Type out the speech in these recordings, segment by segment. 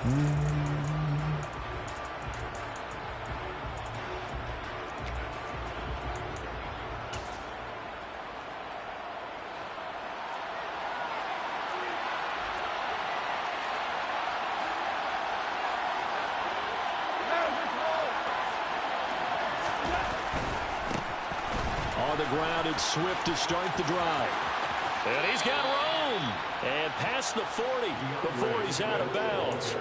On the ground, it's Swift to start the drive. And he's got room. And past the 40 before he's out of bounds.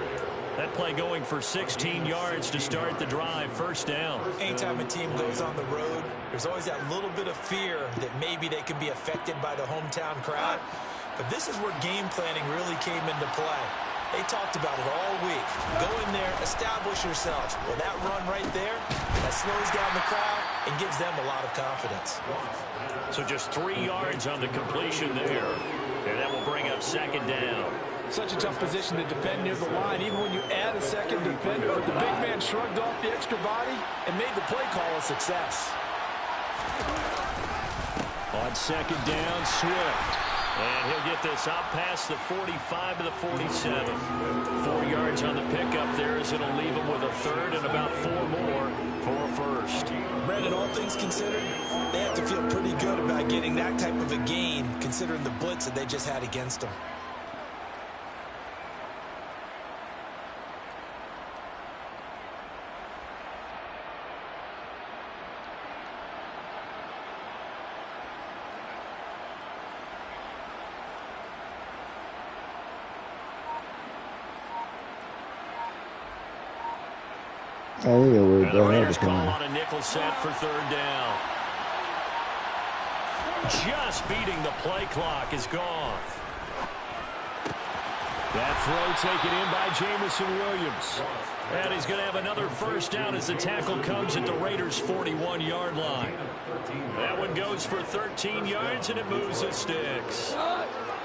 That play going for 16 yards to start the drive. First down. Anytime a team goes on the road, there's always that little bit of fear that maybe they can be affected by the hometown crowd. But this is where game planning really came into play. They talked about it all week. Go in there, establish yourselves. Well, that run right there, that slows down the crowd and gives them a lot of confidence. So just 3 yards on the completion there. And that will bring up second down. Such a tough position to defend near the line, even when you add a second defender. But the big man shrugged off the extra body and made the play call a success. On second down, Swift. And he'll get this up past the 45 to the 47. 4 yards on the pickup there as it'll leave him with a third and about 4 more for a first. Brandon, all things considered, they have to feel pretty good about getting that type of a gain considering the blitz that they just had against them. The Raiders call on a nickel set for third down. Just beating the play clock is gone. That throw taken in by Jamison Williams. And he's going to have another first down as the tackle comes at the Raiders' 41-yard line. That one goes for 13 yards, and it moves the sticks.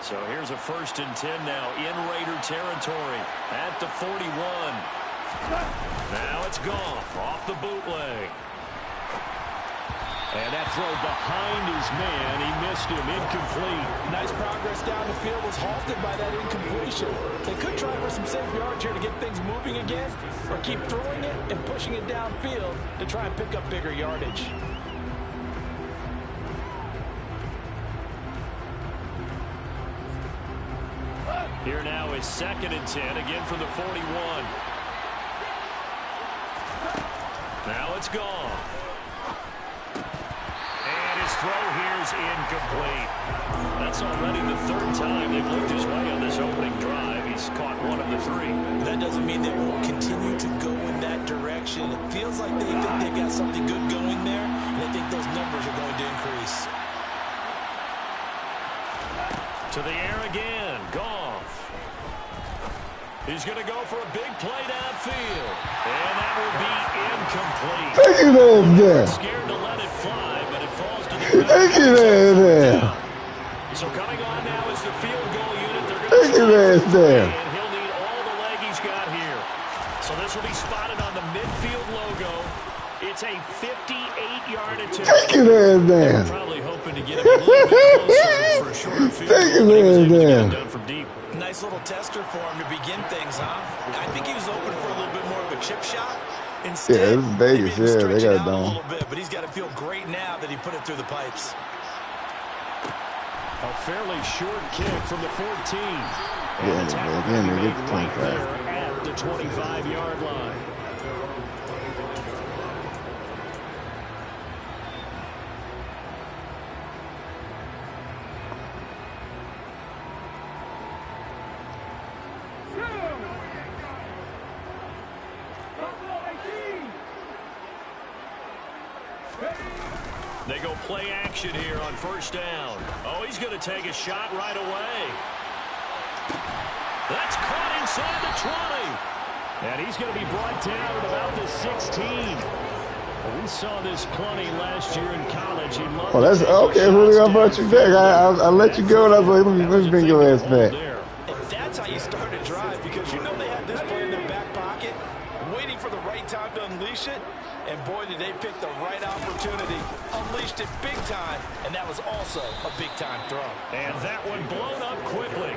So here's a 1st and 10 now in Raider territory at the 41. Now it's Goff off the bootleg. And that throw behind his man. He missed him. Incomplete. Nice progress down the field was halted by that incompletion. They could try for some safe yards here to get things moving again, or keep throwing it and pushing it downfield to try and pick up bigger yardage. Here now is 2nd and 10, again from the 41. Now it's gone. And his throw here is incomplete. That's already the 3rd time they've looked his way on this opening drive. He's caught 1 of the 3. That doesn't mean they won't continue to go in that direction. It feels like they think they've got something good going there, and I think those numbers are going to increase. To the air again. Goff. He's going to go for a big play downfield. And that will be incomplete. Scared to let it fly, but it falls to the ground. So coming on now is the field goal unit. They're going to and he'll need all the leg he's got here. So this will be spotted on the midfield logo. It's a 58-yard attempt. Probably hoping to get him a little bit closer for a shorter field goal. He was able to get it done from deep. Nice little tester for him to begin things, huh? I think he was open for a little bit more of a chip shot. Instead, this is Vegas. Yeah, they got it down. A little bit, but he's got to feel great now that he put it through the pipes. A fairly short kick from the 14. Yeah, again, they get the 25. At the 25-yard line. They go play action here on 1st down. Oh, he's going to take a shot right away. That's caught inside the 20. And he's going to be brought down at about the 16. We saw this plenty last year in college. Oh, that's okay. Really, I brought you back. I let you go, and I was like, let me bring your ass back. And that's how you start a drive, because you know they have this play in their back pocket, waiting for the right time to unleash it. And boy, did they pick the right opportunity. Unleashed it big time, and that was also a big-time throw. And that one blown up quickly.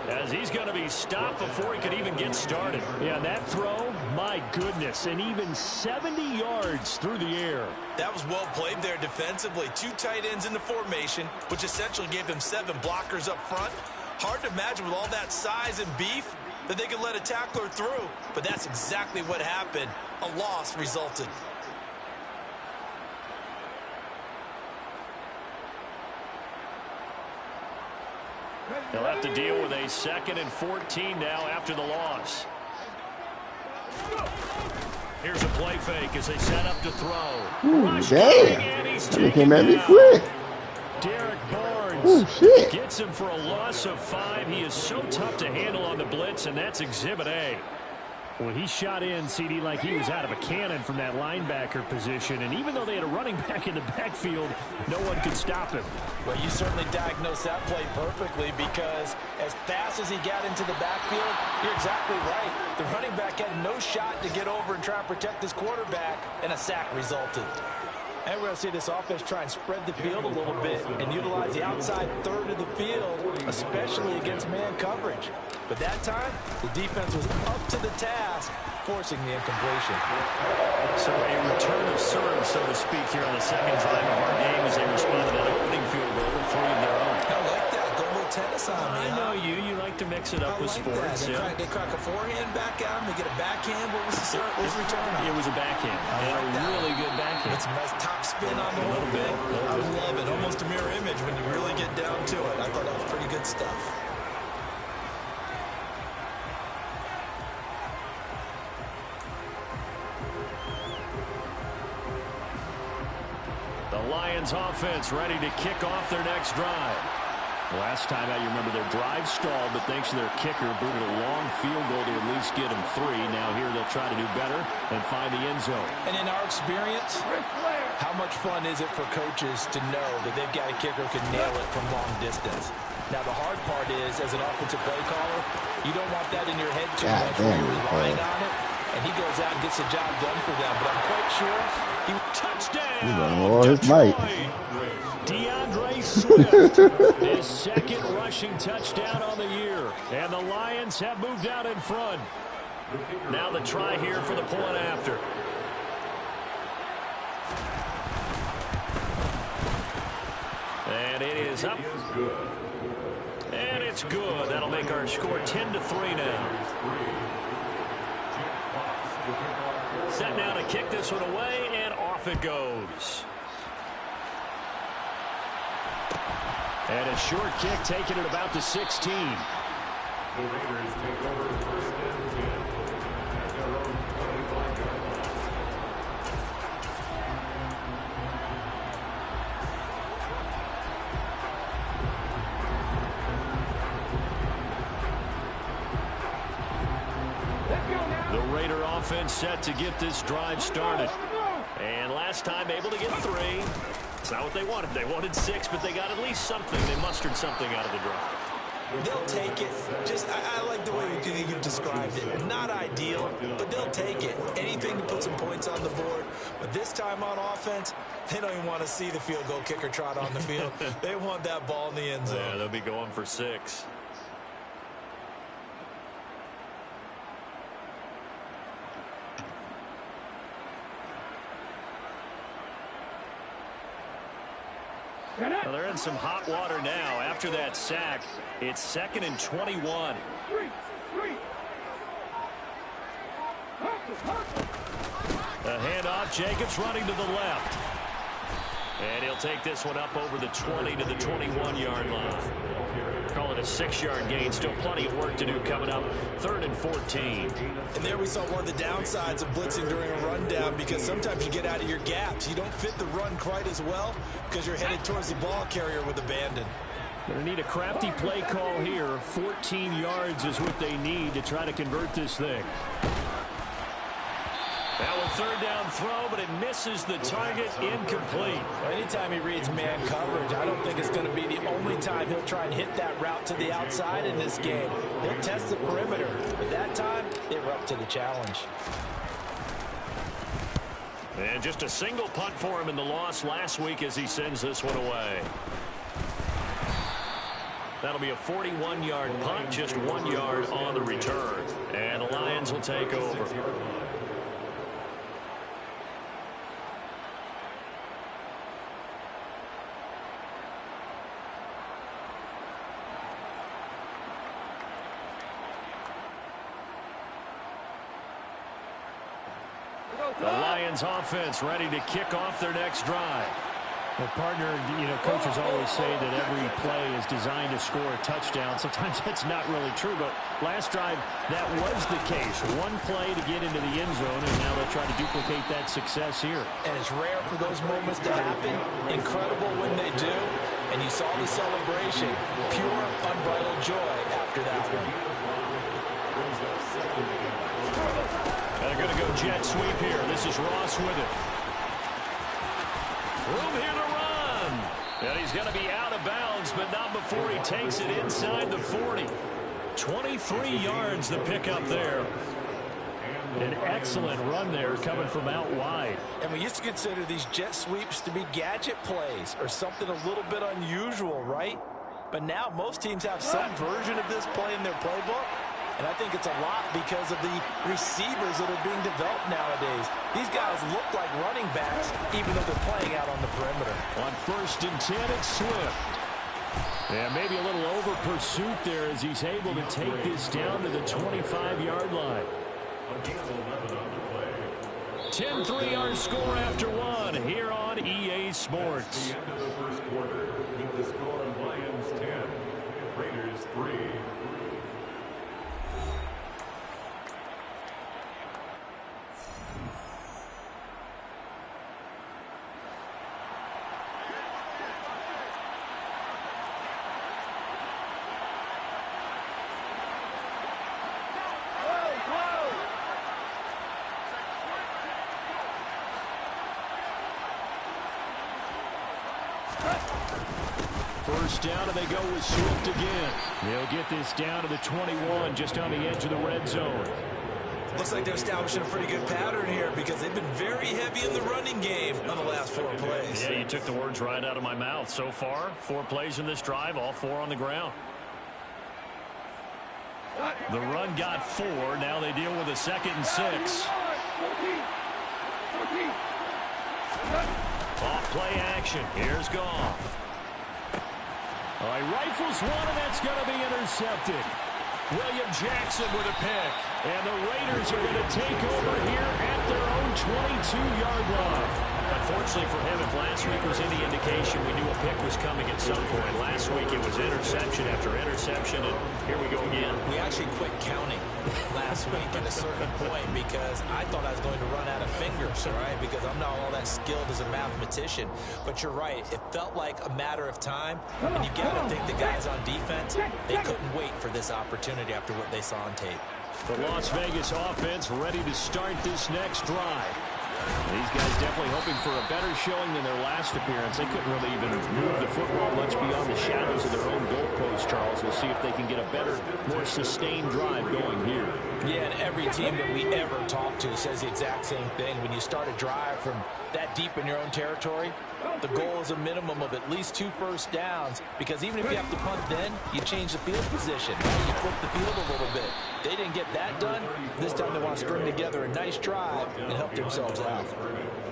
as he's going to be stopped before he could even get started. Yeah, that throw, my goodness, and even 70 yards through the air. That was well played there defensively. 2 tight ends in the formation, which essentially gave them 7 blockers up front. Hard to imagine with all that size and beef that they could let a tackler through, but that's exactly what happened. A loss resulted. They'll have to deal with a 2nd and 14 now after the loss. Here's a play fake as they set up to throw. Ooh, damn. He came at me quick. Derek Barnes gets him for a loss of 5. He is so tough to handle on the blitz, and that's Exhibit A. Well, he shot in, CD, like he was out of a cannon from that linebacker position. And even though they had a running back in the backfield, no one could stop him. Well, you certainly diagnosed that play perfectly, because as fast as he got into the backfield, you're exactly right. The running back had no shot to get over and try and protect his quarterback, and a sack resulted. And we're going to see this offense try and spread the field a little bit and utilize the outside third of the field, especially against man coverage. But that time, the defense was up to the task, forcing the incompletion. So a return of serve, so to speak, here on the 2nd drive of our game as they respond to that opening field goal with 3 of their own. I like that. Go a little tennis on me. I know you. You like to mix it up with sports. They crack a forehand back at him. They get a backhand. What was the return on? It was a backhand. And a really good backhand. It's a nice top spin on the whole thing. I love it. Almost a mirror image when you really get down to it. I thought that was pretty good stuff. The Lions offense ready to kick off their next drive. Last time out, you remember their drive stalled, but thanks to their kicker, booted a long field goal to at least get them 3. Now here they'll try to do better and find the end zone. And in our experience, how much fun is it for coaches to know that they've got a kicker who can nail it from long distance? Now, the hard part is, as an offensive play caller, you don't want that in your head too much when you're relying on it. And he goes out and gets the job done for them. But I'm quite sure he touchdown. DeAndre Swift, his 2nd rushing touchdown on the year. And the Lions have moved out in front. Now the try here for the point after. And it is up. And it's good. That'll make our score 10-3 now. Set now to kick this one away, and off it goes. And a short kick taken at about the 16. The Raiders take over 1st and 10 at their own 25-yard line. The Raider offense set to get this drive started. And last time able to get 3. It's not what they wanted. They wanted 6, but they got at least something. They mustered something out of the drive. They'll take it. Just, I like the way you've described it. Not ideal, but they'll take it. Anything to put some points on the board. But this time on offense, they don't even want to see the field goal kicker trot on the field. They want that ball in the end zone. Yeah, they'll be going for 6. Well, they're in some hot water now. After that sack, it's 2nd and 21. A handoff. Jacobs running to the left. And he'll take this one up over the 20 to the 21-yard line. Call it a 6-yard gain. Still plenty of work to do coming up. 3rd and 14. And there we saw one of the downsides of blitzing during a rundown, because sometimes you get out of your gaps. You don't fit the run quite as well because you're headed towards the ball carrier with abandon. Going to need a crafty play call here. 14 yards is what they need to try to convert this thing. Now a 3rd down throw, but it misses the target. Incomplete. Anytime he reads man coverage, I don't think it's going to be the only time he'll try and hit that route to the outside in this game. He'll test the perimeter, but that time they were up to the challenge. And just a single punt for him in the loss last week as he sends this one away. That'll be a 41-yard punt, just 1 yard on the return. And the Lions will take over. The Lions offense ready to kick off their next drive. Well, partner, coaches always say that every play is designed to score a touchdown. Sometimes that's not really true, but last drive, that was the case. One play to get into the end zone, and now they'll try to duplicate that success here. And it's rare for those moments to happen. Incredible when they do. And you saw the celebration. Pure, unbridled joy after that one. They're going to go jet sweep here. This is Ross with it. Room here to run. And he's going to be out of bounds, but not before he takes it inside the 40. 23 yards the pickup there. An excellent run there coming from out wide. And we used to consider these jet sweeps to be gadget plays or something a little bit unusual, right? But now most teams have some version of this play in their playbook. And I think it's a lot because of the receivers that are being developed nowadays. These guys look like running backs, even though they're playing out on the perimeter. On 1st and 10, it's Swift. And maybe a little over pursuit there as he's able to take this down to the 25-yard line. 10-3 our score after one here on EA Sports. At the end of the first quarter, with the score Lions 10, Raiders 3. First down, and they go with Swift again. They'll get this down to the 21, just on the edge of the red zone. Looks like they're establishing a pretty good pattern here because they've been very heavy in the running game on the last 4 plays. Yeah, you took the words right out of my mouth. So far, 4 plays in this drive, all 4 on the ground. The run got 4. Now they deal with a 2nd and 6. Off play action. Here's Goff. All right, rifles one, and that's going to be intercepted. William Jackson with a pick. And the Raiders are going to take over here at their own 22-yard line. Unfortunately for him, if last week was any indication, we knew a pick was coming at some point. Last week it was interception after interception, and here we go again. We actually quit counting last week at a certain point because I thought I was going to run out of fingers, all right, because I'm not all that skilled as a mathematician. But you're right. It felt like a matter of time, and you got to think the guys on defense, they couldn't wait for this opportunity after what they saw on tape. The Las Vegas offense ready to start this next drive. These guys definitely hoping for a better showing than their last appearance. They couldn't really even move the football much beyond the shadows of their own goalpost, Charles. We'll see if they can get a better, more sustained drive going here. Yeah, and every team that we ever talk to says the exact same thing. When you start a drive from that deep in your own territory, the goal is a minimum of at least 2 first downs, because even if you have to punt then, you change the field position. You flip the field a little bit. They didn't get that done. This time they want to string together a nice drive and help themselves out.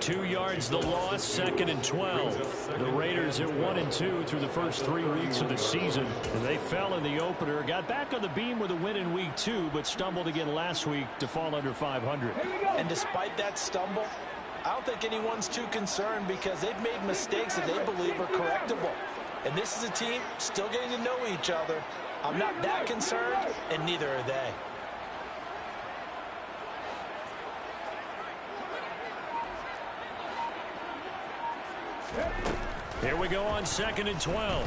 2 yards the loss, 2nd and 12. The Raiders at 1-2 through the first 3 weeks of the season. And they fell in the opener, got back on the beam with a win in week 2, but stumbled again last week to fall under 500. And despite that stumble, I don't think anyone's too concerned because they've made mistakes that they believe are correctable. And this is a team still getting to know each other. I'm not that concerned, and neither are they. Here we go on 2nd and 12.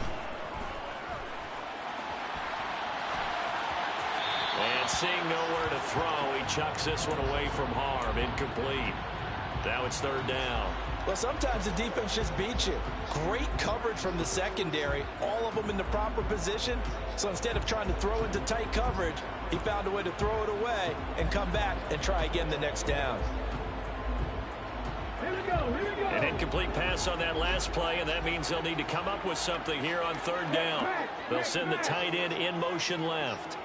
And seeing nowhere to throw, he chucks this one away from harm. Incomplete. Now it's 3rd down. Well, sometimes the defense just beats you. Great coverage from the secondary, all of them in the proper position. So instead of trying to throw into tight coverage, he found a way to throw it away and come back and try again the next down. An incomplete pass on that last play, and that means they'll need to come up with something here on third down. They'll send the tight end in motion left.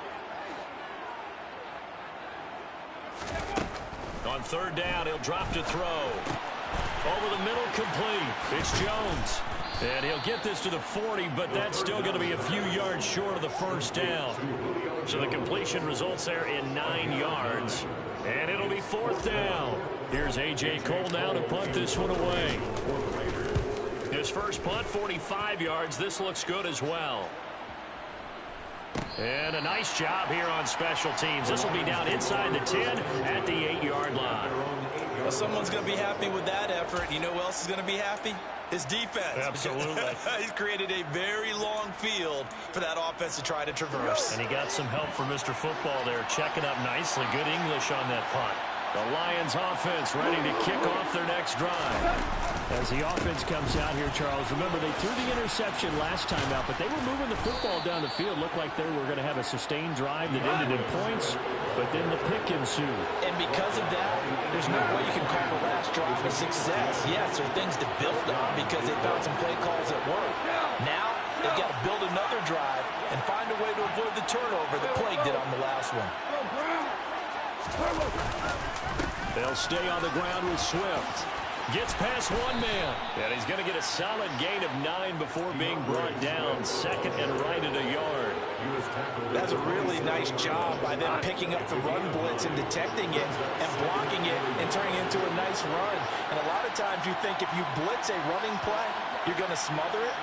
On third down, he'll drop to throw. Over the middle, complete. It's Jones. And he'll get this to the 40, but that's still going to be a few yards short of the first down. So the completion results there in 9 yards. And it'll be fourth down. Here's A.J. Cole now to punt this one away. His first punt, 45 yards. This looks good as well. And a nice job here on special teams. This will be down inside the 10 at the 8-yard line. Well, someone's going to be happy with that effort. You know who else is going to be happy? His defense. Absolutely. He's created a very long field for that offense to try to traverse. And he got some help from Mr. Football there, checking up nicely. Good English on that punt. The Lions offense ready to kick off their next drive. As the offense comes out here, Charles, remember they threw the interception last time out, but they were moving the football down the field. Looked like they were going to have a sustained drive that ended in points, but then the pick ensued. And because of that, there's no way you can call the last drive a success. Yes, there are things to build on because they found some play calls that work. Now, they've got to build another drive and find a way to avoid the turnover that plagued it on the last one. They'll stay on the ground with Swift. Gets past one man. And he's going to get a solid gain of 9 before being brought down. Second and right at a yard. That's a really nice job by them picking up the run blitz and detecting it and blocking it and turning it into a nice run. And a lot of times you think if you blitz a running play, you're going to smother it.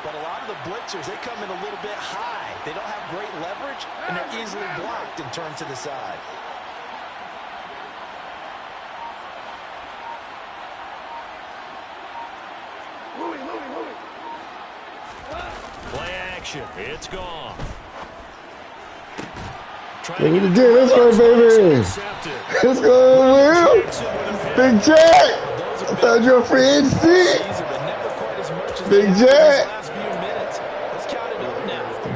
But a lot of the blitzers, they come in a little bit high. They don't have great leverage, and they're easily blocked and turned to the side. Play action. It's gone. Give me the deal. This way, baby. Let's go, Will. Big Jack. I thought you were a free agency. Big Jack.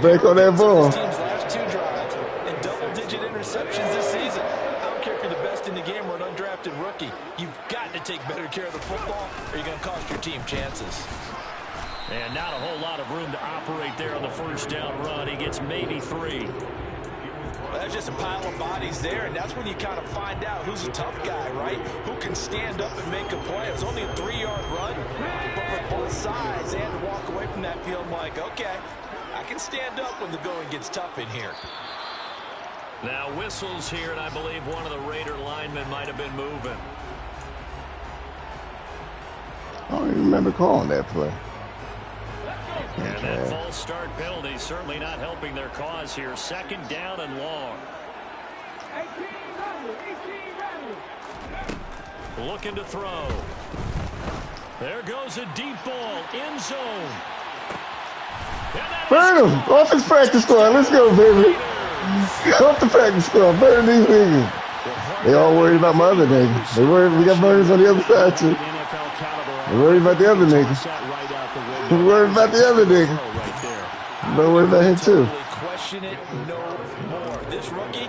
Break on that ball. Team's last 2 drives and double-digit interceptions this season. I don't care if you're the best in the game or an undrafted rookie. You've got to take better care of the football or you're going to cost your team chances. And not a whole lot of room to operate there on the first down run. He gets maybe 3. Well, that's just a pile of bodies there, and that's when you kind of find out who's a tough guy, right? Who can stand up and make a play. It was only a 3-yard run, but for both sides, they had to walk away from that field like, okay, I can stand up when the going gets tough in here. Now whistles here, and I believe one of the Raider linemen might have been moving. I don't even remember calling that play. And that false start penalty certainly not helping their cause here. Second down and long. Looking to throw. There goes a deep ball. End zone. Burn him. Off his practice squad. Let's go, baby. Off the practice squad. Burn these niggas. They all worried about my other niggas. They worried we got burners on the other side, too. They worried about the other niggas. Don't worry about the other nigga. Don't worry about him, too. Question it no more. This rookie,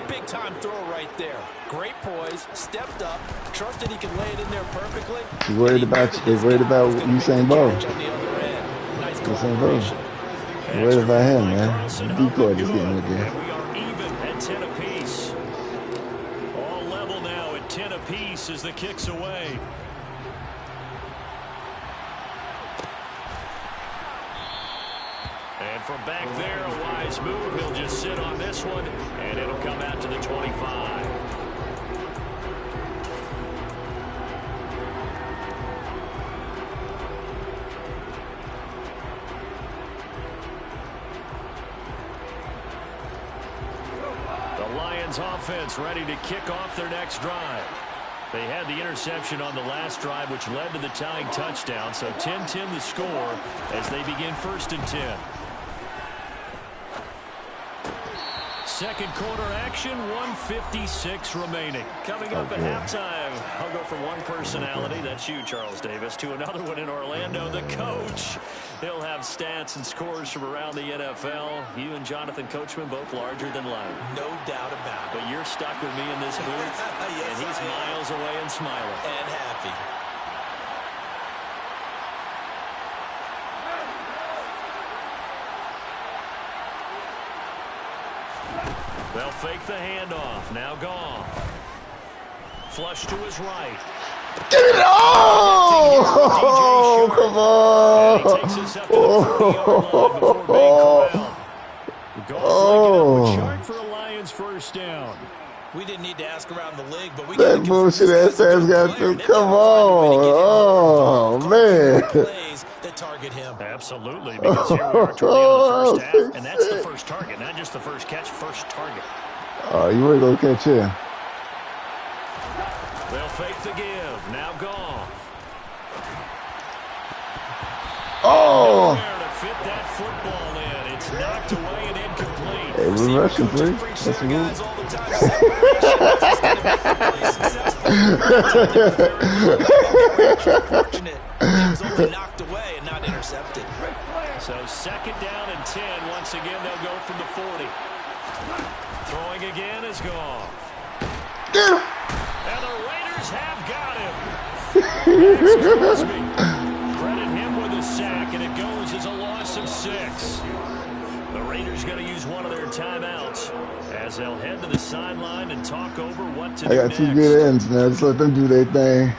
big-time throw right there. Great poise, stepped up, trusted he could lay it in there perfectly. He's worried about you. They're worried about Usain Bolt. Nice Usain Bolt. They're worried about him, man. Decoy this game again. We are even at 10 apiece. All level now at 10 apiece as the kick's away. And from back there, a wise move. He'll just sit on this one, and it'll come out to the 25. The Lions offense ready to kick off their next drive. They had the interception on the last drive, which led to the tying touchdown. So 10-10 the score as they begin 1st and 10. Second quarter action, 1:56 remaining. Coming up at halftime, I'll go from one personality, that's you, Charles Davis, to another one in Orlando, the coach. He'll have stats and scores from around the NFL. You and Jonathan Coachman both larger than life. No doubt about it. But you're stuck with me in this booth, Yes, and he's miles away and smiling. And happy. They'll fake the handoff. Now Goff. Flush to his right. Get it! Oh, come on! And he takes us up to the 40-yard line before being corralled. Goff linking up with chart for a Lions first down. We didn't need to ask around the league, but we That bullshit ass got to come on. Oh, man. Plays that target him. Absolutely, because here we are toward the end of the first half, and that's the first target, not just the first catch, first target. Oh, you ain't going to catch him. They'll fake the give. Now Goff. Oh! Nowhere to fit that football in. It's knocked away and incomplete. Hey, we're rushing three. That's a move. It was only knocked away and not intercepted. So 2nd down and 10. Once again, they'll go from the 40. Throwing again is Goff. And the Raiders have got him. Max Crosby. Credit him with a sack, and it goes as a loss of 6. The Raiders going to use one of their timeouts as they'll head to the sideline and talk over what to do next. I got 2 good ends, man. Just let them do their thing.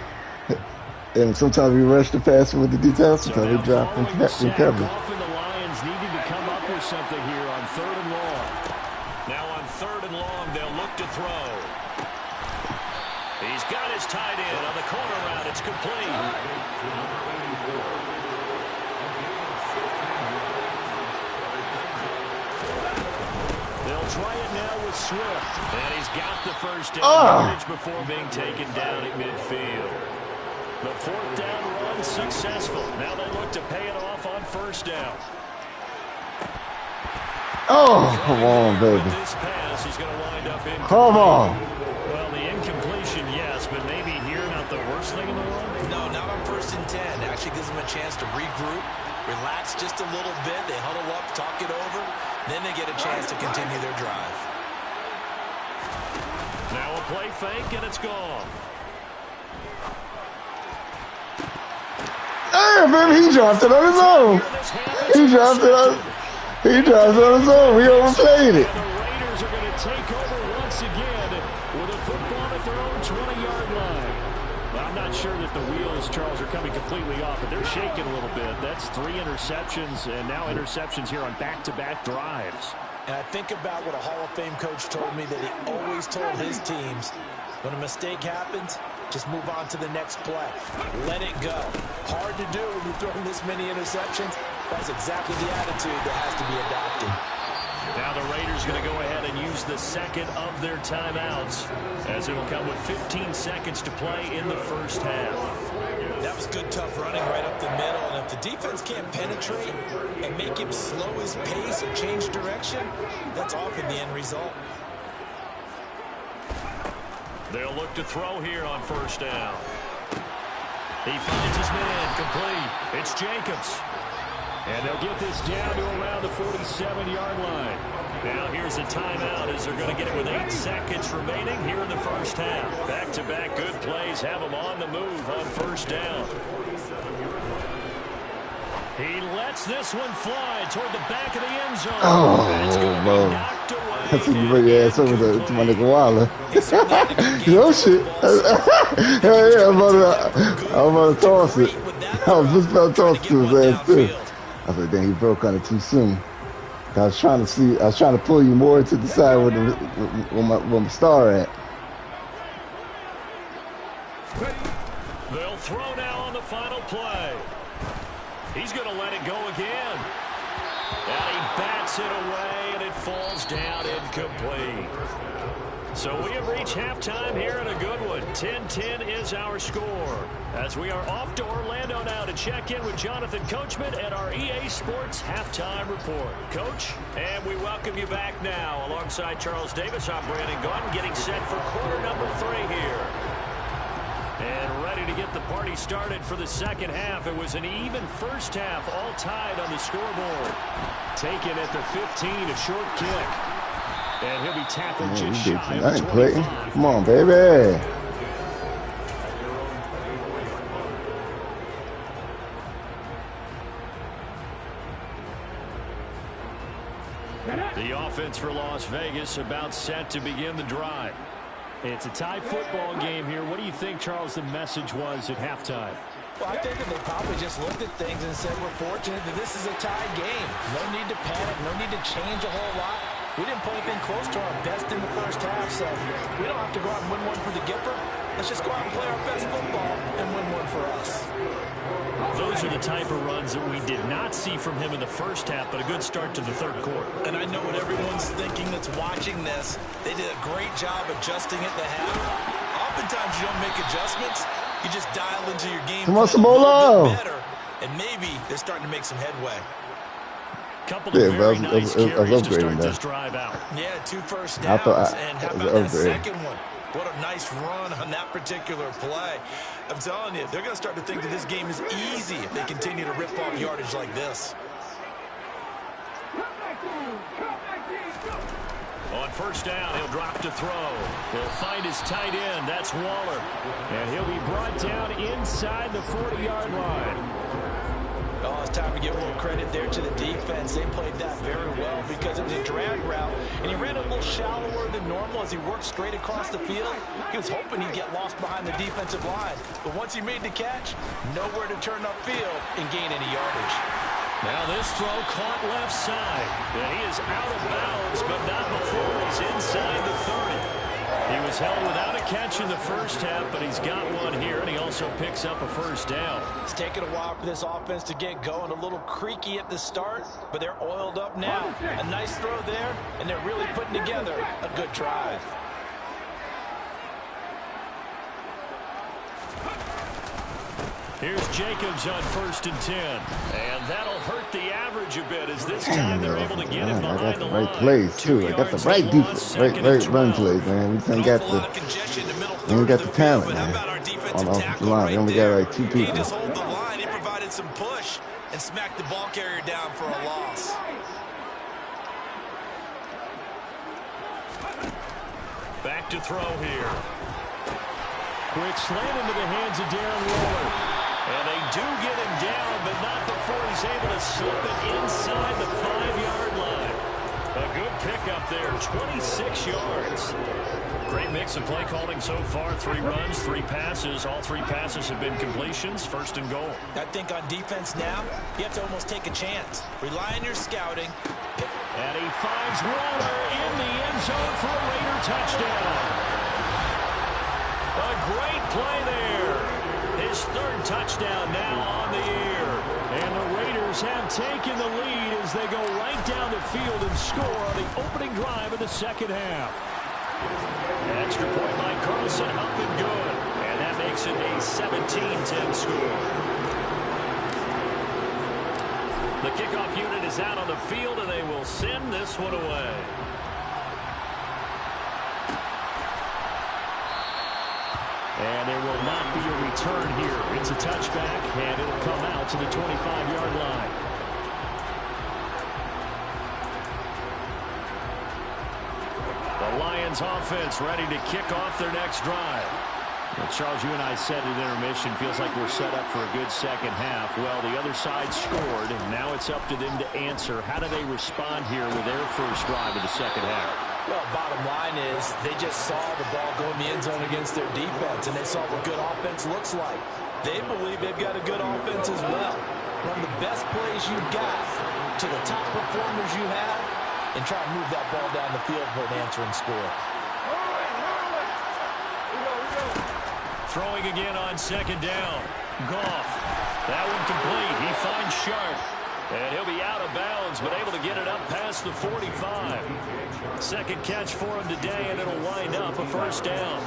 And sometimes we rush the passer with the details. Sometimes we drop and cover. Goff and the Lions needing to come up with something here on 3rd and long. Now on 3rd and long, they'll look to throw. He's got his tight end on the corner route. It's complete. They'll try it now with Swift. And he's got the first down yardage before being taken down at midfield. The 4th down run successful. Now they look to pay it off on 1st down. Oh, come on, baby. This pass is going to wind up in. Come on. Well, the incompletion, yes, but maybe here not the worst thing in the world. No, not on 1st and 10. Actually gives them a chance to regroup, relax just a little bit. They huddle up, talk it over. Then they get a chance to continue their drive. Now a play fake, and it's gone. Hey, baby, he dropped it on his own. He dropped it on his own. We overplayed it. And the Raiders are going to take over once again with a football at their own 20-yard line. Well, I'm not sure that the wheels, Charles, are coming completely off, but they're shaking a little bit. That's 3 interceptions, and now interceptions here on back-to-back drives. And I think about what a Hall of Fame coach told me that he always told his teams, when a mistake happens, just move on to the next play. Let it go. Hard to do when you're throwing this many interceptions. That's exactly the attitude that has to be adopted. Now the Raiders going to go ahead and use the 2nd of their timeouts, as it'll come with 15 seconds to play in the first half. That was good, tough running right up the middle. And if the defense can't penetrate and make him slow his pace or change direction, that's often the end result. They'll look to throw here on 1st down. He finds his man complete. It's Jacobs. And they'll get this down to around the 47-yard line. Now here's a timeout as they're going to get it with 8 seconds remaining here in the first half. Back-to-back good plays have them on the move on 1st down. He lets this one fly toward the back of the end zone. Oh, bro. That's when you bring your ass over to my nigga Waller. Yo, shit. Hell yeah, I'm about to toss it. I was just about to toss it to his ass, too. I was like, dang, he broke on it too soon. I was trying to pull you more to the side where my star at. They'll throw now on the final play. He's going to let it go again. And he bats it away, and it falls down incomplete. So we have reached halftime here in a good one. 10-10 is our score. As we are off to Orlando now to check in with Jonathan Coachman at our EA Sports Halftime Report. Coach, and we welcome you back now. Alongside Charles Davis, I'm Brandon Gaudin, getting set for quarter number 3 here. And ready to get the party started for the second half. It was an even first half, all tied on the scoreboard. Taken at the 15, a short kick. And he'll be tackled just shy of 25. Come on, baby. The offense offense for Las Vegas, about set to begin the drive. It's a tie football game here. What do you think, Charles, the message was at halftime? Well, I think that they probably just looked at things and said, we're fortunate that this is a tie game. No need to panic, no need to change a whole lot. We didn't play anything close to our best in the first half, so we don't have to go out and win one for the Gipper. Let's just go out and play our best football and win one for us. Those are the type of runs that we did not see from him in the first half, but a good start to the third quarter. And I know what everyone's thinking that's watching this. They did a great job adjusting at the half. Oftentimes you don't make adjustments. You just dial into your game Come on, plan a little Samola. bit better, and maybe they're starting to make some headway. Couple of very nice carries to start this drive out. Yeah, 2 first downs, and how about that second one? What a nice run on that particular play. I'm telling you, they're going to start to think that this game is easy if they continue to rip off yardage like this. On first down, he'll drop to throw. He'll find his tight end. That's Waller. And he'll be brought down inside the 40-yard line. Oh, it's time to give a little credit there to the defense. They played that very well because it was a drag route, and he ran a little shallower than normal as he worked straight across the field. He was hoping he'd get lost behind the defensive line, but once he made the catch, nowhere to turn upfield and gain any yardage. Now this throw caught left side, and he is out of bounds, but not before he's inside the 30. He was held without a catch in the first half, but he's got one here, and he also picks up a first down. It's taken a while for this offense to get going. A little creaky at the start, but they're oiled up now. A nice throw there, and they're really putting together a good drive. Here's Jacobs on 1st and 10. And that'll hurt the average a bit as this time they're able to get him behind the line. I got the right plays, too. I got the right defense, right run plays, man. We ain't got the talent, man, on the offensive line. We only got like 2 people. He just hold the line. He provided some push and smacked the ball carrier down for a loss. Back to throw here. Quick slant into the hands of Darren Waller. And they do get him down, but not before he's able to slip it inside the 5-yard line. A good pickup there, 26 yards. Great mix of play calling so far. 3 runs, 3 passes. All 3 passes have been completions. 1st and goal. I think on defense now, you have to almost take a chance. Rely on your scouting. And he finds Waller in the end zone for a Raider touchdown. A great play there. His 3rd touchdown now on the year. And the Raiders have taken the lead as they go right down the field and score on the opening drive of the second half. Extra point by Carlson, up and good. And that makes it a 17-10 score. The kickoff unit is out on the field, and they will send this one away. And there will not be a return here. It's a touchback, and it'll come out to the 25-yard line. The Lions offense ready to kick off their next drive. Well, Charles, you and I said at intermission, feels like we're set up for a good second half. Well, the other side scored, and now it's up to them to answer. How do they respond here with their first drive of the second half? Well, bottom line is they just saw the ball go in the end zone against their defense, and they saw what good offense looks like. They believe they've got a good offense as well. Run the best plays you've got to the top performers you have and try to move that ball down the field for an answering score. Throwing again on 2nd down. Goff. That one complete. He finds Sharp. And he'll be out of bounds, but able to get it up past the 45. 2nd catch for him today, and it'll wind up a 1st down.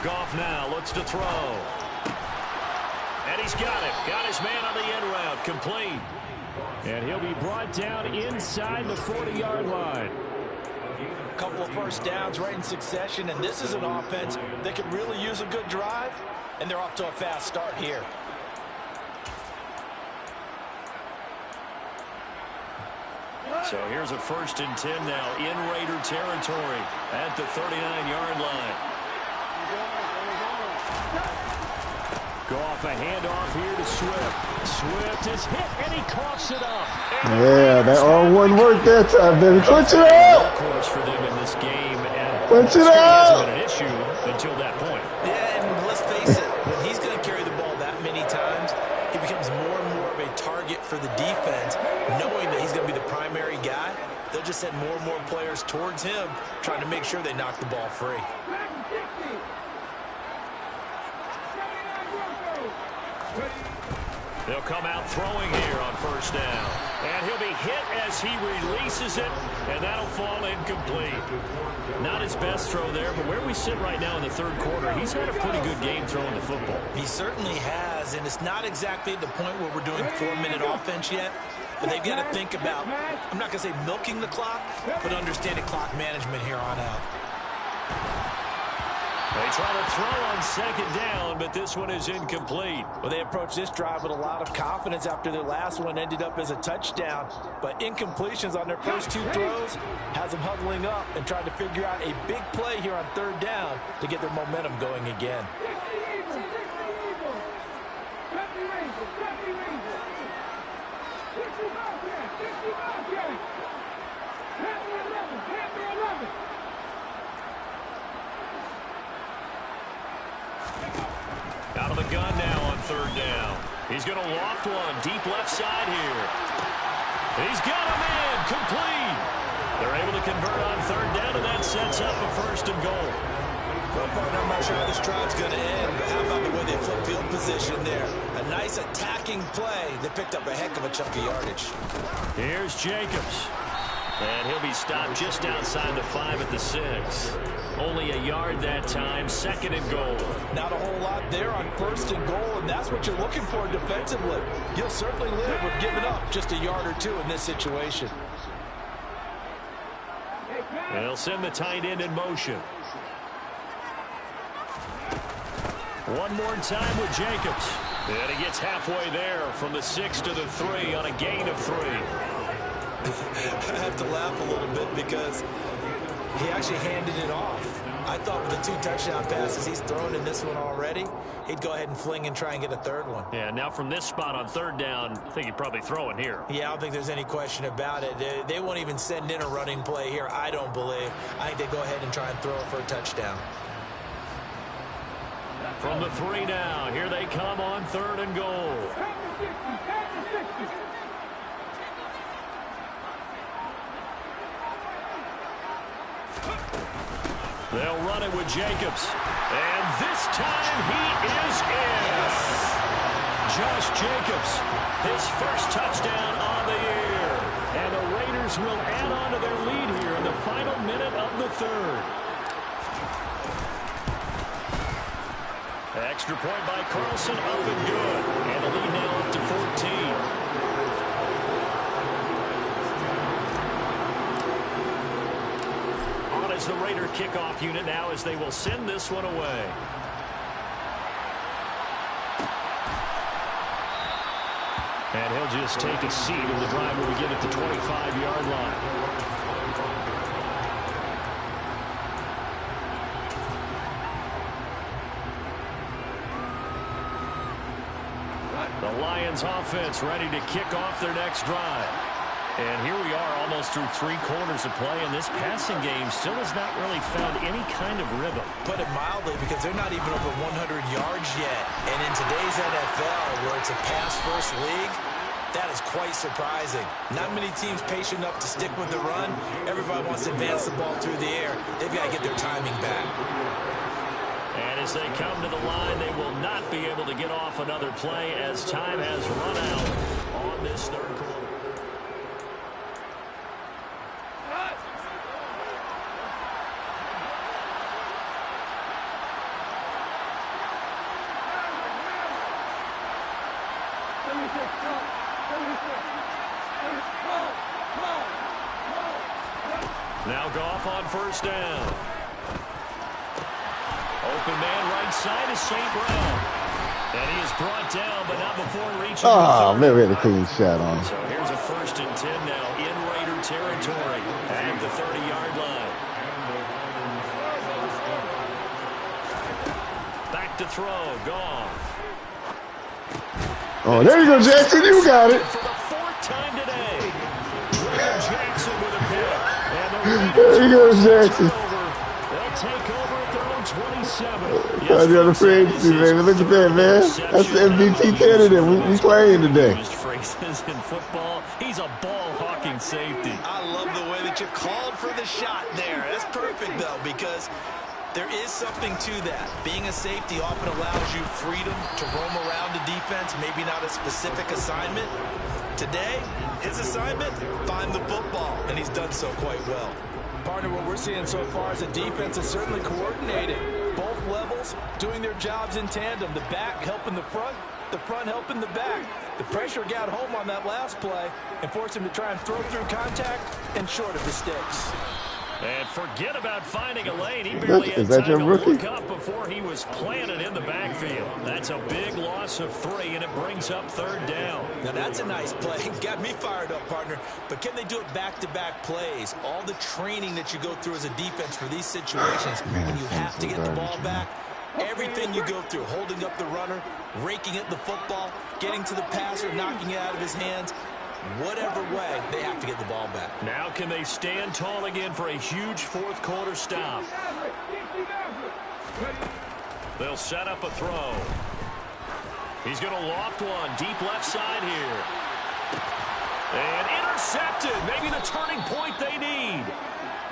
Goff now looks to throw. And he's got it. Got his man on the end route. Complete. And he'll be brought down inside the 40-yard line. A couple of first downs right in succession, and this is an offense that could really use a good drive, and they're off to a fast start here. So here's a 1st and 10 now in Raider territory at the 39-yard line. Goff a handoff here to Swift. Swift is hit, and he coughs it up. Yeah, that R1 worked that time, baby. Punch it out! Course for them in this game, and punch it out! hasn't been an issue until that point. Yeah, and let's face it, when he's going to carry the ball that many times, he becomes more and more of a target for the defense, knowing that he's going to be the primary guy. They'll just send more and more players towards him, trying to make sure they knock the ball free. They'll come out throwing here on first down. And he'll be hit as he releases it, and that'll fall incomplete. Not his best throw there, but where we sit right now in the third quarter, he's had a pretty good game throwing the football. He certainly has, and it's not exactly the point where we're doing 4-minute offense yet, but they've got to think about, I'm not going to say milking the clock, but understanding clock management here on out. They try to throw on second down, but this one is incomplete. Well, they approached this drive with a lot of confidence after their last one ended up as a touchdown. But incompletions on their first two throws has them huddling up and trying to figure out a big play here on third down to get their momentum going again. Out of the gun now on third down. He's going to loft one deep left side here. He's got him in, complete. They're able to convert on third down, and that sets up a first and goal. Well, partner, I'm not sure how this drive's going to end, but how about the way they flip field position there? A nice attacking play. They picked up a heck of a chunk of yardage. Here's Jacobs. And he'll be stopped just outside the 5 at the 6. Only a yard that time, second and goal. Not a whole lot there on first and goal, and that's what you're looking for defensively. You'll certainly live with giving up just a yard or two in this situation. They'll send the tight end in motion. One more time with Jacobs. And he gets halfway there from the 6 to the 3 on a gain of 3. I have to laugh a little bit because he actually handed it off. I thought with the 2 touchdown passes he's thrown in this one already, he'd go ahead and fling and try and get a third one. Yeah, now from this spot on third down, I think he'd probably throw it here. Yeah, I don't think there's any question about it. They won't even send in a running play here, I don't believe. I think they go ahead and try and throw it for a touchdown. From the 3 now, here they come on third and goal. They'll run it with Jacobs. And this time he is in. Josh Jacobs, his first touchdown on the year. And the Raiders will add on to their lead here in the final minute of the third. Extra point by Carlson, up and good. And the lead now up to 14. As the Raider kickoff unit now as they will send this one away. And he'll just take a seat in the drive when we get at the 25-yard line. The Lions offense ready to kick off their next drive. And here we are almost through 3 quarters of play, and this passing game still has not really found any kind of rhythm. Put it mildly, because they're not even over 100 yards yet. And in today's NFL, where it's a pass-first league, that is quite surprising. Not many teams patient enough to stick with the run. Everybody wants to advance the ball through the air. They've got to get their timing back. And as they come to the line, they will not be able to get off another play as time has run out on this third quarter. Now Goff on first down. Open man right side is St. Brown. And he is brought down, but not before reaching Oh, man, we had a clean shot on him. So here's a 1st and 10 now in Raider territory at the 30-yard line. Back to throw, Goff. Oh, there you go, Jackson. You got it. For the 4th time today. William Jackson with a pick. And the There you go, Jackson. They'll take over at their own 27. You got a free agency, baby. Look at that, man. That's the MVP candidate. We playing today. Phrases in football. He's a ball-hawking safety. I love the way that you called for the shot there. That's perfect, though, because there is something to that. Being a safety often allows you freedom to roam around the defense, maybe not a specific assignment. Today, his assignment, find the football, and he's done so quite well. Partner, what we're seeing so far is the defense is certainly coordinated. Both levels doing their jobs in tandem. The back helping the front helping the back. The pressure got home on that last play and forced him to try and throw through contact and short of the sticks. And forget about finding a lane. He barely had time to look up before he was planted in the backfield. That's a big loss of 3, and it brings up 3rd down. Now, that's a nice play. Got me fired up, partner. But can they do it back-to-back plays? All the training that you go through as a defense for these situations, when you have to get the ball back, everything you go through, holding up the runner, raking at the football, getting to the passer, knocking it out of his hands, whatever way, they have to get the ball back. Now can they stand tall again for a huge 4th quarter stop? They'll set up a throw. He's going to loft one deep left side here. And intercepted. Maybe the turning point they need.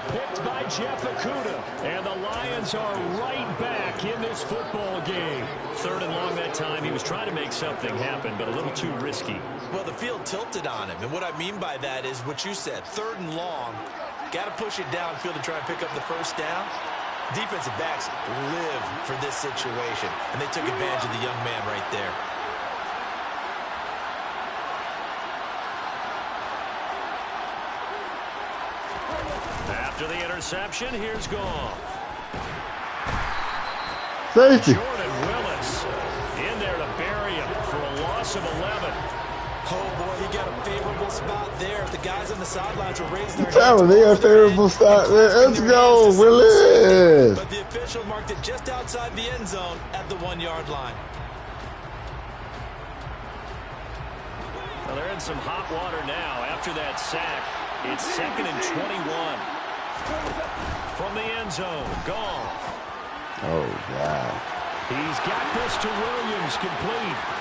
Picked by Jeff Okudah. And the Lions are right back in this football game. 3rd and long that time. He was trying to make something happen, but a little too risky. Well, the field tilted on him. And what I mean by that is what you said. 3rd and long. Got to push it downfield to try and pick up the 1st down. Defensive backs live for this situation. And they took advantage of the young man right there. After the interception, here's Goff. Safety. Jordan Willis in there to bury him for a loss of 11. Oh, boy, he got a favorable spot there. The guys on the sidelines were raising their hands. They got a favorable spot there. Let's go, Willis. But the official marked it just outside the end zone at the 1-yard line. Well, they're in some hot water now after that sack. It's 2nd and 21. From the end zone, Goff. Oh, God. He's got this to Williams, complete.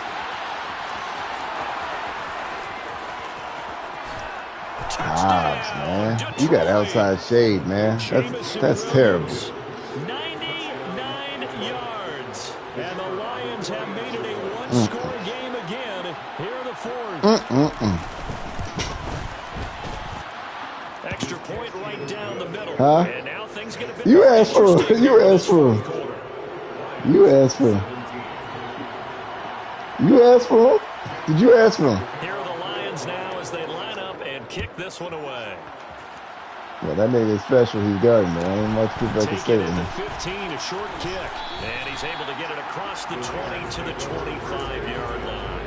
Gosh, man. You got outside shade, man. That's terrible. 99 yards. And the Lions have made it a one-score game again. Here are the 4th. Extra point right down the middle. Huh? And now things get a bit You asked for him. You asked for him. You asked for him. You asked for him? Did you ask for him? Here are the Lions now as they line up and kick this one away. Yeah, that nigga is special. He's guarding, man. Ain't much people can say to him. 15, a short kick. And he's able to get it across the 20 to the 25-yard line.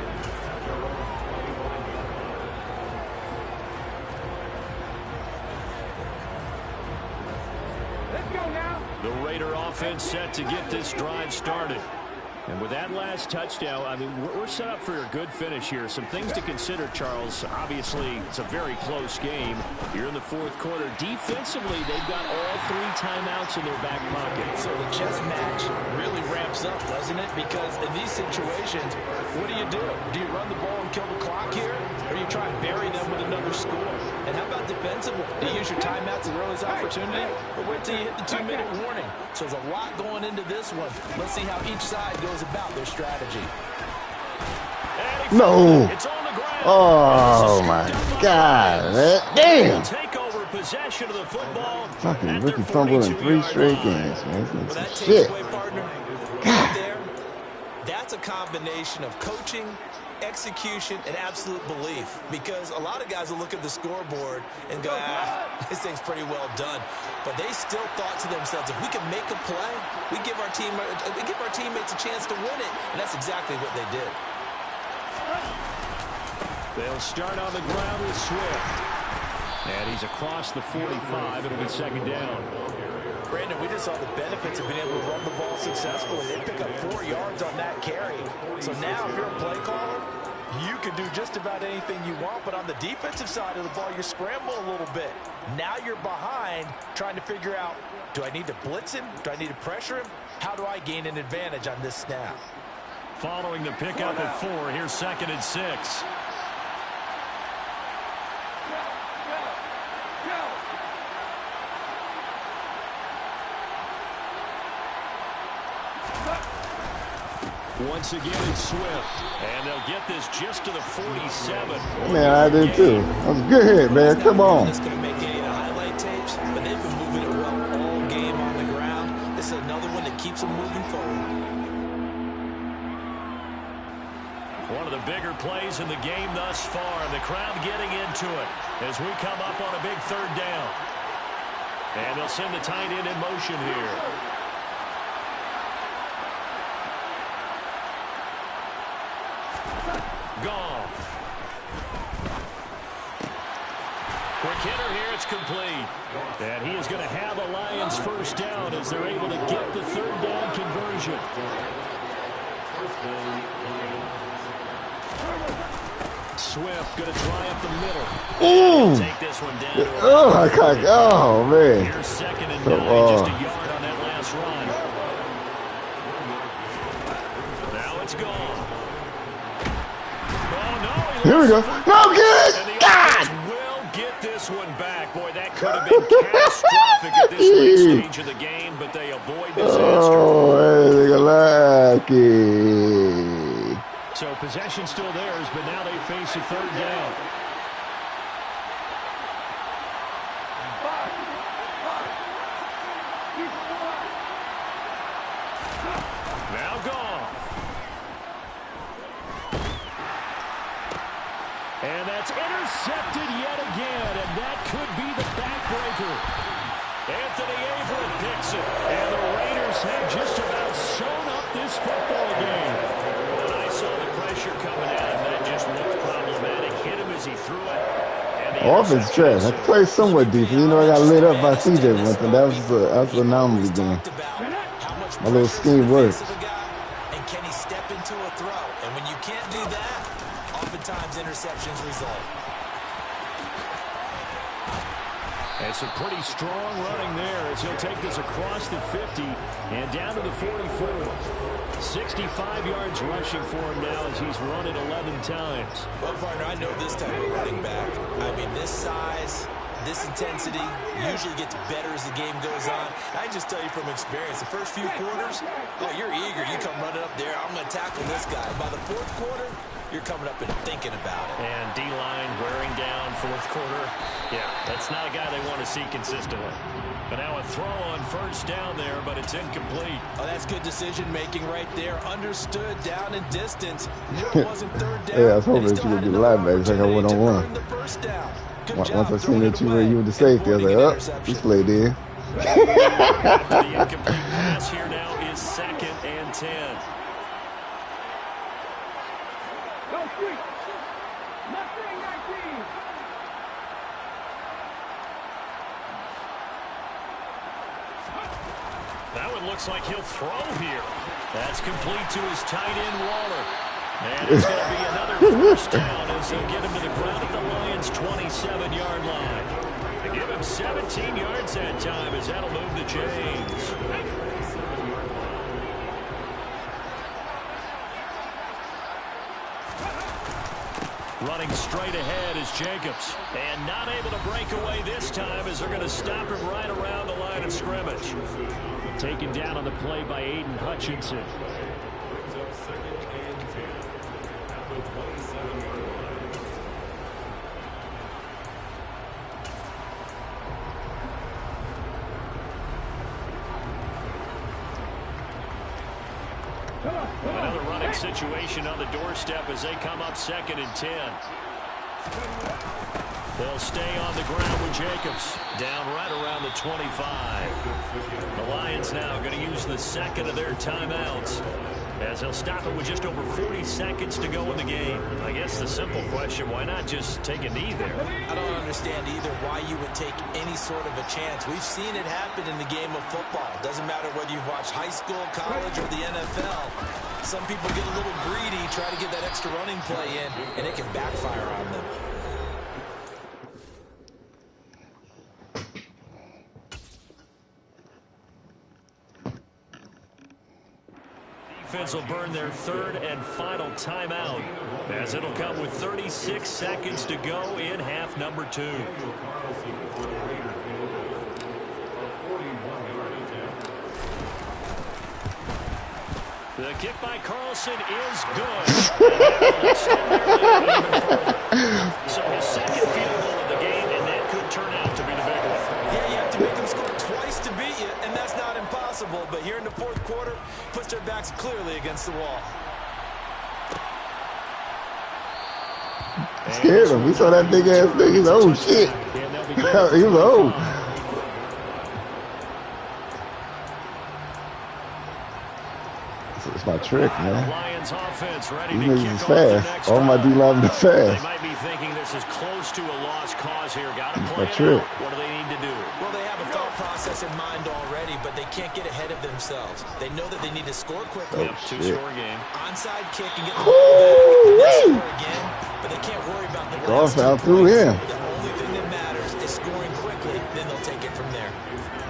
The Raider offense set to get this drive started. And with that last touchdown, I mean, we're set up for a good finish here. Some things to consider, Charles. Obviously, it's a very close game. Here in the 4th quarter, defensively, they've got all 3 timeouts in their back pocket. So the chess match really ramps up, doesn't it? Because in these situations, what do? Do you run the ball and kill the clock here? Or do you try and bury them with another score? And how about defensively? Do you use your timeouts at the earliest opportunity? Or wait till you hit the 2-minute warning? So there's a lot going into this one. Let's see how each side goes about their strategy. No. Oh, my God. Damn. Take over possession of the football. Fucking rookie fumble in 3 straight games, man. Well, that shit. takes away, partner. Right there, that's a combination of coaching, execution, and absolute belief. Because a lot of guys will look at the scoreboard and go, this thing's pretty well done. But they still thought to themselves, if we can make a play, we give our teammates a chance to win it. And that's exactly what they did. They'll start on the ground with Swift. And he's across the 45. It'll be 2nd down. Brandon, we just saw the benefits of being able to run the ball successfully. They pick up 4 yards on that carry. So now, if you're a play caller, You can do just about anything you want, but on the defensive side of the ball, you're scrambling a little bit. Now you're behind, trying to figure out, do I need to blitz him? Do I need to pressure him? How do I gain an advantage on this snap? Following the pickup at 4, here's 2nd and 6. Once again, it's Swift. And they'll get this just to the 47. Man, I did too. That was a good hit, man. Come on. It's going to make any of the highlight tapes, but they've been moving it well all game on the ground. This is another one that keeps them moving forward. One of the bigger plays in the game thus far. The crowd getting into it as we come up on a big 3rd down. And they'll send the tight end in motion here. Goff. Quick hitter here, it's complete. And he is going to have a Lions 1st down as they're able to get the 3rd down conversion. Swift going to try up the middle. Take this one down. Oh, man. Here's 2nd and 9, just a yard on that last run. Now it's gone. Here we go. No, get it! God! Will get this one back. Boy, that could have been catastrophic at this late stage of the game, but they avoid disaster. Oh, lucky. So possession still theirs, but now they face a 3rd down. Now gone. And that's intercepted yet again, and that could be the backbreaker. Anthony Averett picks it, and the Raiders have just about sewn up this football game. When I saw the pressure coming at him, that just looked problematic. Hit him as he threw it. Offense trash. I played somewhat deep. You know, I got lit up by CJ once, and that was an anomaly game. My little scheme worked. And can he step into a throw? And when you can't do that, oftentimes interceptions result. And some pretty strong running there as he'll take this across the 50 and down to the 44. 65 yards rushing for him now as he's run it 11 times. Well, partner, I know this type of running back. I mean, this size, this intensity usually gets better as the game goes on. I just tell you from experience, the first few quarters, oh, you're eager. You come running up there, I'm going to tackle this guy. By the 4th quarter, you're coming up and thinking about it. And D-line wearing down 4th quarter. Yeah, that's not a guy they want to see consistently. But now a throw on 1st down there, but it's incomplete. Oh, that's good decision-making right there. Understood down in distance. Knew it wasn't 3rd down. Yeah, I was hoping that you would be the linebacker like I one-on-one. Once I seen that you were the safety, I was like, oh, this play there. After the incomplete pass here now is 2nd and 10. That one looks like he'll throw here. That's complete to his tight end, Waller. And it's going to be another 1st down as they'll get him to the ground at the Lions' 27-yard line. They give him 17 yards that time as that'll move the chains. Running straight ahead is Jacobs. And not able to break away this time as they're going to stop him right around the line of scrimmage. Taken down on the play by Aiden Hutchinson. Another running situation on the doorstep as they come up 2nd and 10. They'll stay on the ground with Jacobs. Down right around the 25. The Lions now going to use the 2nd of their timeouts as they'll stop it with just over 40 seconds to go in the game. I guess the simple question, why not just take a knee there? I don't understand either why you would take any sort of a chance. We've seen it happen in the game of football. Doesn't matter whether you've watched high school, college, or the NFL. Some people get a little greedy, try to get that extra running play in, and it can backfire on them. Defense will burn their third and final timeout, as it'll come with 36 seconds to go in half number 2. The kick by Carlson is good. So his second field goal of the game, and that could turn out to be the big one. Yeah, you have to make them score twice to beat you, and that's not impossible. But here in the fourth quarter, puts their backs clearly against the wall. Scared him. We saw that big ass thing. He's old shit. He was old. It's my trick, man. Lions offense ready These to niggas kick is off the fast. next All my drive. D-line is They fast. might be thinking this is close to a lost cause here. Got to play my it trick. out. What do they need to do? Well, they have a thought process in mind already, but they can't get ahead of themselves. They know that they need to score quickly. Yep, two-score game. Onside kick and get the ball back. And they score again, but they can't worry about the Golf last out 2 through points. him. The only thing that matters is scoring quickly, then they'll take it from there.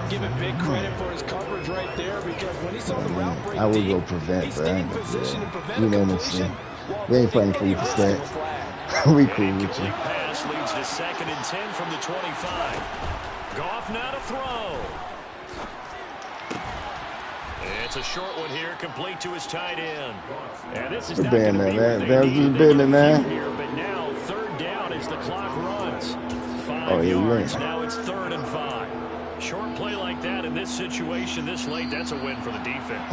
Give him big credit for his coverage right there, because when he saw the route break I would deep, go prevent, he but I stayed ain't in position to prevent You a know what I'm completion. saying? We ain't playing for you for stats. We cool with you. Incomplete pass leads to 2nd and 10 from the 25. Goff now to throw. It's a short one here, complete to his tight end. And this is not going to be what they need. They get a few here, but now 3rd down as the clock runs. 5 yards, now it's 3rd and 5. Short play like that in this situation this late, that's a win for the defense.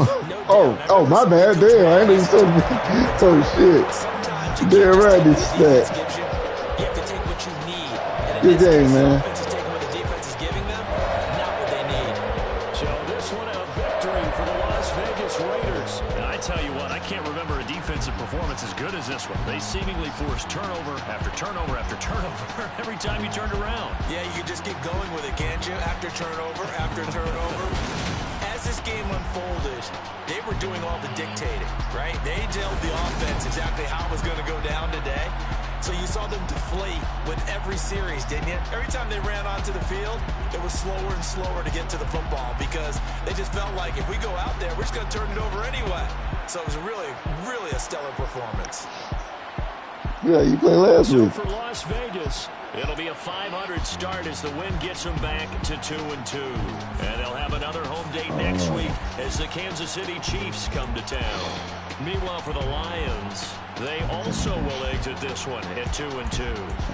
Oh, my bad. Damn, I ain't even so shit. Damn right, this stat. You have to take what you need. And in Good this game, case, man. the offense is taking what the defense is giving them, not what they need. So this one a victory for the Las Vegas Raiders. And I tell you what, I can't remember a defensive performance as good as this one. They seemingly forced turnover after turnover after turnover every time you turned around. Yeah, you can just keep going with it, can't you? After turnover, after turnover. As this game unfolded, they were doing all the dictating, right? They told the offense exactly how it was going to go down today. So you saw them deflate with every series, didn't you? Every time they ran onto the field, it was slower and slower to get to the football because they just felt like if we go out there, we're just going to turn it over anyway. So it was really, really a stellar performance. Yeah, you played last So week. for Las Vegas, it'll be a 500 start as the win gets them back to 2-2. And they'll have another home day next week as the Kansas City Chiefs come to town. Meanwhile, for the Lions, they also will exit this one at 2-2.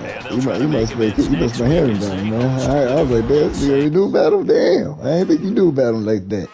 And they'll try to make amends next week as they host the I was like, damn, you knew about him? Damn, I didn't think you knew about him like that.